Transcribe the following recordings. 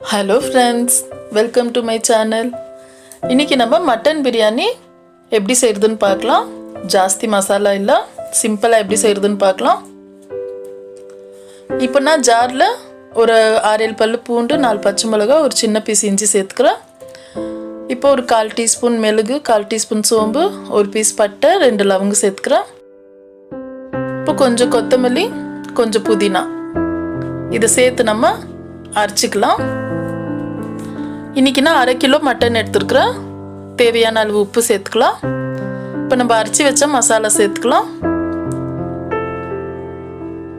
Hello friends, welcome to my channel. இன்னைக்கு நம்ம mutton biryani எப்படி செய்யறதுன்னு பார்க்கலாம். ஜாஸ்தி மசாலா இல்ல, சிம்பிளா எப்படி செய்யறதுன்னு பார்க்கலாம். இப்போ நான் ஜார்ல ஒரு 6-7 பல்லு பூண்டு, 4 பச்சை மிளகாய், ஒரு சின்ன பீஸ் இஞ்சி சேர்த்துக்கிறேன். இப்போ ஒரு 1/4 டீஸ்பூன் மிளகு, 1/4 டீஸ்பூன் சோம்பு, ஒரு பீஸ் பட்டை, 2 லவங்கம் சேர்த்துக்கிறேன். இப்போ கொஞ்சம் கொத்தமல்லி, கொஞ்சம் புதினா இதை சேர்த்து நம்ம அரைச்சிக்கலாம். இன்றைக்கி நான் 1/2 கிலோ மட்டன் எடுத்துருக்குறேன். தேவையான அளவு உப்பு சேர்த்துக்கலாம். இப்போ நம்ம அரைச்சி வச்ச மசாலா சேர்த்துக்கலாம்.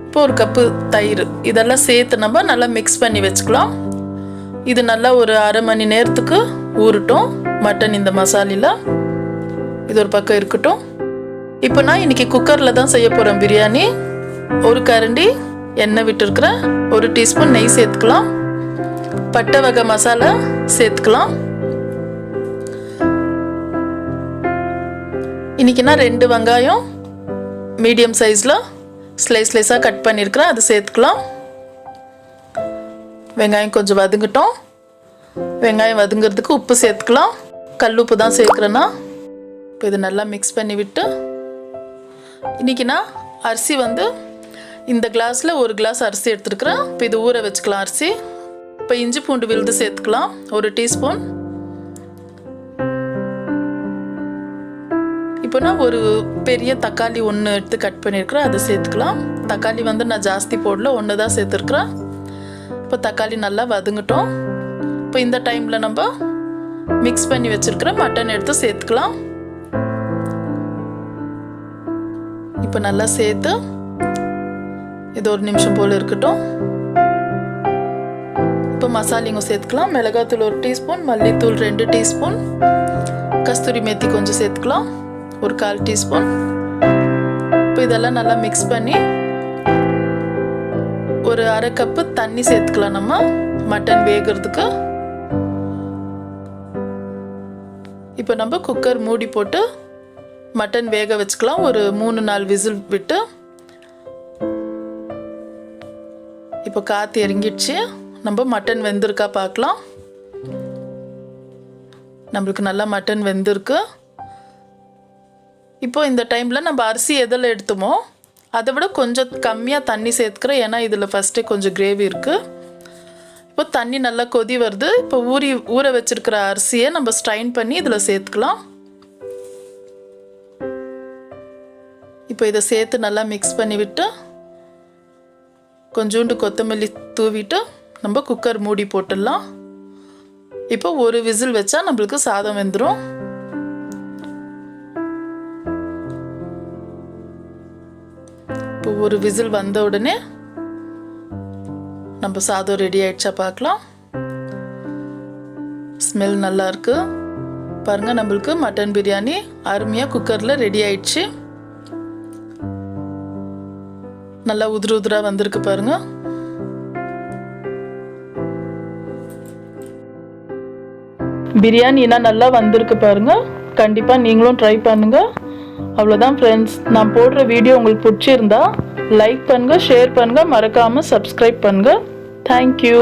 இப்போ ஒரு கப்பு தயிர் இதெல்லாம் சேர்த்து நம்ம நல்லா மிக்ஸ் பண்ணி வச்சுக்கலாம். இது நல்லா ஒரு அரை மணி நேரத்துக்கு ஊறட்டும் மட்டன் இந்த மசாலில். இது ஒரு பக்கம் இருக்கட்டும். இப்போ நான் இன்றைக்கி குக்கரில் தான் செய்ய போகிறேன் பிரியாணி. ஒரு கரண்டி எண்ணெய் விட்டுருக்குறேன். 1 டீஸ்பூன் நெய் சேர்த்துக்கலாம். பட்டை வகை மசாலா சேர்த்துக்கலாம். இன்றைக்கி நான் 2 வெங்காயம் மீடியம் சைஸில் ஸ்லைஸாக கட் பண்ணியிருக்கிறேன். அது சேர்த்துக்கலாம். வெங்காயம் கொஞ்சம் வதங்கட்டும். வெங்காயம் வதங்கிறதுக்கு உப்பு சேர்த்துக்கலாம். கல் உப்பு தான் சேர்க்குறேன்னா. இப்போ இது நல்லா மிக்ஸ் பண்ணி விட்டு இன்றைக்கி நான் அரிசி இந்த கிளாஸில் 1 கிளாஸ் அரிசி எடுத்துருக்குறேன். இப்போ இது ஊற வச்சுக்கலாம் அரிசி. இப்போ இஞ்சி பூண்டு விழுது சேர்த்துக்கலாம் 1 டீஸ்பூன். இப்போ நான் ஒரு பெரிய தக்காளி 1 எடுத்து கட் பண்ணியிருக்கிறேன். அதை சேர்த்துக்கலாம். தக்காளி நான் ஜாஸ்தி போடல, 1 தான் சேர்த்துருக்குறேன். இப்போ தக்காளி நல்லா வதங்கட்டும். இப்போ இந்த டைமில் நம்ம மிக்ஸ் பண்ணி வச்சுருக்கிற மட்டன் எடுத்து சேர்த்துக்கலாம். இப்போ நல்லா சேர்த்து இது 1 நிமிஷம் போல் இருக்கட்டும். இப்போ மசாலிங்க சேர்த்துக்கலாம். மிளகாத்தூள் 1 டீஸ்பூன், மல்லித்தூள் 2 டீஸ்பூன், கஸ்தூரி மேத்தி கொஞ்சம் சேர்த்துக்கலாம், ஒரு 1/4 டீஸ்பூன். இப்போ இதெல்லாம் நல்லா மிக்ஸ் பண்ணி ஒரு 1/2 கப்பு தண்ணி சேர்த்துக்கலாம் நம்ம மட்டன் வேகிறதுக்கு. இப்போ நம்ம குக்கர் மூடி போட்டு மட்டன் வேக வச்சுக்கலாம். ஒரு 3-4 விசில் விட்டு. இப்போ காற்று இறங்கிடுச்சு. நம்ம மட்டன் வெந்திருக்கா பார்க்கலாம். நம்மளுக்கு நல்லா மட்டன் வெந்திருக்கு. இப்போ இந்த டைமில் நம்ம அரிசி எதில் எடுத்தோமோ அதை விட கொஞ்சம் கம்மியாக தண்ணி சேர்த்துக்கிறேன். ஏன்னா இதில் ஃபஸ்ட்டே கொஞ்சம் கிரேவி இருக்குது. இப்போ தண்ணி நல்லா கொதி வருது. இப்போ ஊற வச்சுருக்கிற அரிசியை நம்ம ஸ்ட்ரைன் பண்ணி இதில் சேர்த்துக்கலாம். இப்போ இதை சேர்த்து நல்லா மிக்ஸ் பண்ணி விட்டு கொஞ்சோண்டு கொத்தமல்லி தூவிட்டு நம்ம குக்கர் மூடி போட்டுடலாம். இப்போ ஒரு விசில் வச்சா நம்மளுக்கு சாதம் வெந்துடும். இப்போ ஒரு விசில் வந்த உடனே நம்ம சாதம் ரெடி ஆயிடுச்சா பார்க்கலாம். ஸ்மெல் நல்லா இருக்கு பாருங்க. நம்மளுக்கு மட்டன் பிரியாணி அருமையாக குக்கரில் ரெடி ஆயிடுச்சு. நல்லா உதிரா வந்திருக்கு பாருங்க. பிரியாணினா நல்லா வந்திருக்கு பாருங்க. கண்டிப்பா நீங்களும் ட்ரை பண்ணுங்க. அவ்வளோதான் ஃப்ரெண்ட்ஸ். நான் போடுற வீடியோ உங்களுக்கு பிடிச்சிருந்தா லைக் பண்ணுங்க, ஷேர் பண்ணுங்க, மறக்காம சப்ஸ்கிரைப் பண்ணுங்க. தேங்க்யூ.